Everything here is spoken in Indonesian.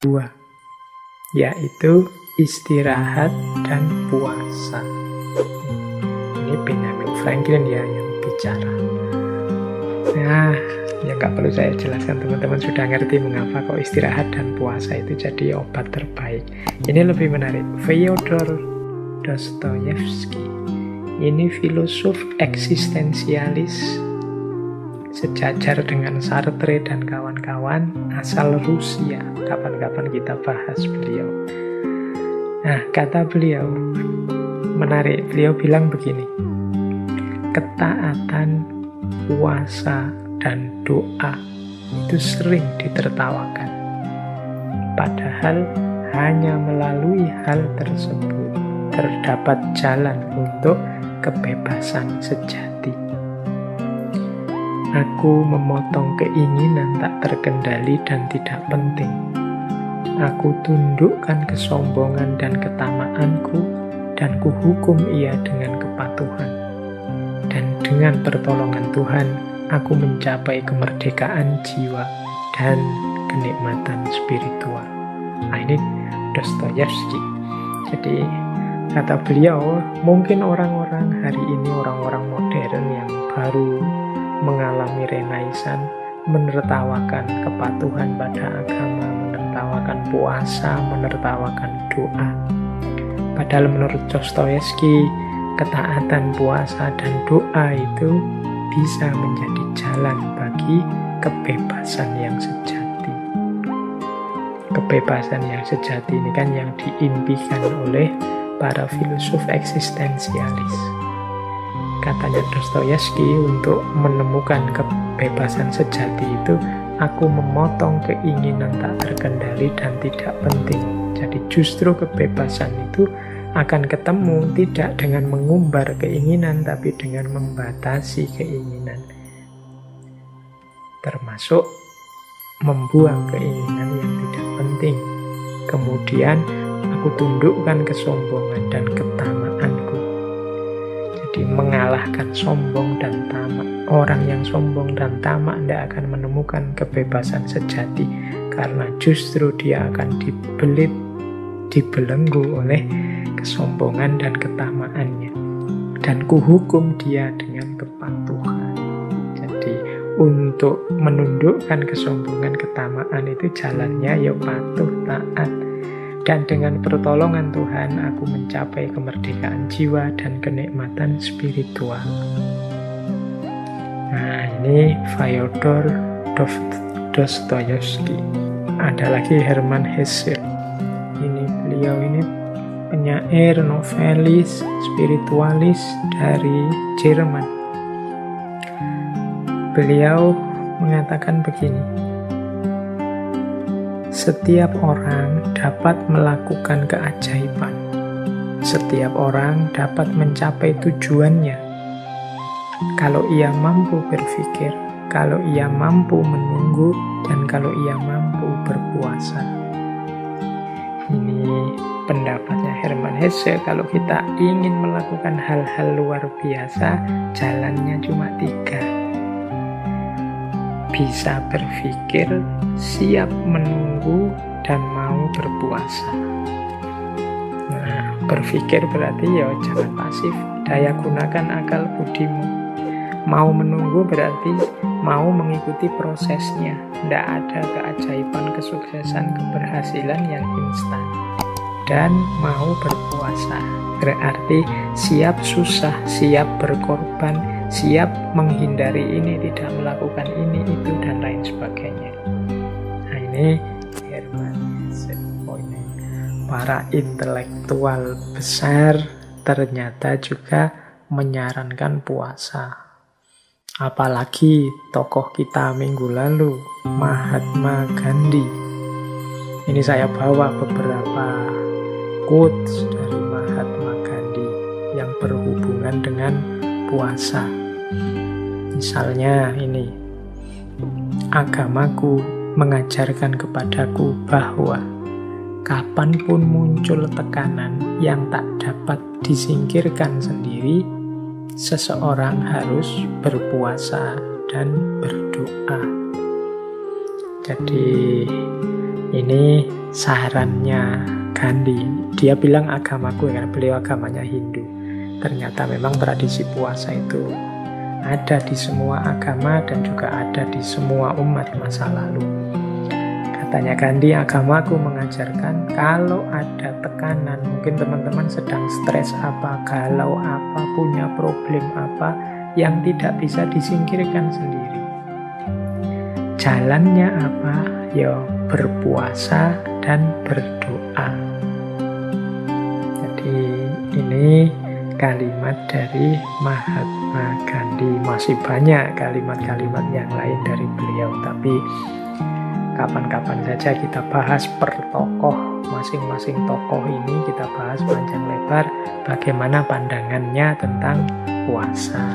dua, yaitu istirahat dan puasa. Ini Benjamin Franklin ya yang bicara. Nah, ya nggak perlu saya jelaskan, teman-teman sudah ngerti mengapa kok istirahat dan puasa itu jadi obat terbaik. Ini lebih menarik. Fyodor Dostoyevsky, ini filosof eksistensialis sejajar dengan Sartre dan kawan-kawan, asal Rusia. Kapan-kapan kita bahas beliau. Nah, kata beliau menarik. Beliau bilang begini, ketaatan, puasa, dan doa itu sering ditertawakan. Padahal hanya melalui hal tersebut terdapat jalan untuk kebebasan sejati. Aku memotong keinginan tak terkendali dan tidak penting. Aku tundukkan kesombongan dan ketamaanku, dan kuhukum ia dengan kepatuhan. Dan dengan pertolongan Tuhan, aku mencapai kemerdekaan jiwa dan kenikmatan spiritual. Nah, ini Dostoyevsky. Jadi, kata beliau, mungkin orang-orang hari ini, orang-orang modern yang baru mengalami renaisan, menertawakan kepatuhan pada agama, menertawakan puasa, menertawakan doa. Padahal menurut Dostoyevsky, ketaatan, puasa, dan doa itu bisa menjadi jalan bagi kebebasan yang sejati. Kebebasan yang sejati ini kan yang diimpikan oleh para filosof eksistensialis. Katanya Dostoyevsky, untuk menemukan kebebasan sejati itu, aku memotong keinginan tak terkendali dan tidak penting. Jadi justru kebebasan itu akan ketemu tidak dengan mengumbar keinginan, tapi dengan membatasi keinginan. Termasuk membuang keinginan yang tidak penting. Kemudian aku tundukkan kesombongan dan ketamaanku. Jadi mengalahkan sombong dan tamak. Orang yang sombong dan tamak tidak akan menemukan kebebasan sejati, karena justru dia akan dibelenggu oleh kesombongan dan ketamaannya. Dan kuhukum dia dengan kepatuhan. Jadi untuk menundukkan kesombongan, ketamaan itu jalannya ya patuh, taat. Dan dengan pertolongan Tuhan, aku mencapai kemerdekaan jiwa dan kenikmatan spiritual. Nah, ini Fyodor Dostoyevsky. Ada lagi Hermann Hesse. Beliau ini penyair, novelis, spiritualis dari Jerman. Beliau mengatakan begini, setiap orang dapat melakukan keajaiban. Setiap orang dapat mencapai tujuannya. Kalau ia mampu berpikir, kalau ia mampu menunggu, dan kalau ia mampu berpuasa. Ini pendapatnya Hermann Hesse. Kalau kita ingin melakukan hal-hal luar biasa, jalannya cuma 3. Bisa berpikir, siap menunggu, dan mau berpuasa. Nah, berpikir berarti ya jangan pasif, daya gunakan akal budimu. Mau menunggu berarti mau mengikuti prosesnya. Tidak ada keajaiban, kesuksesan, keberhasilan yang instan. Dan mau berpuasa berarti siap susah, siap berkorban, siap menghindari ini, tidak melakukan ini, itu, dan lain sebagainya. Nah, ini Hermann Hesse. Para intelektual besar ternyata juga menyarankan puasa. Apalagi tokoh kita minggu lalu, Mahatma Gandhi. Ini saya bawa beberapa quotes dari Mahatma Gandhi yang berhubungan dengan puasa. Misalnya ini, agamaku mengajarkan kepadaku bahwa kapanpun muncul tekanan yang tak dapat disingkirkan sendiri, seseorang harus berpuasa dan berdoa. Jadi Ini sarannya Gandhi. Dia bilang agamaku, karena beliau agamanya Hindu. Ternyata memang tradisi puasa itu ada di semua agama dan juga ada di semua umat masa lalu. Katanya Gandhi, agamaku mengajarkan kalau ada tekanan, mungkin teman-teman sedang stres apa, galau apa, punya problem apa yang tidak bisa disingkirkan sendiri. Jalannya apa? Ya berpuasa dan berdoa. Jadi ini kalimat dari Mahatma Gandhi. Masih banyak kalimat-kalimat yang lain dari beliau, tapi kapan-kapan saja kita bahas per tokoh, masing-masing tokoh ini kita bahas panjang lebar bagaimana pandangannya tentang puasa.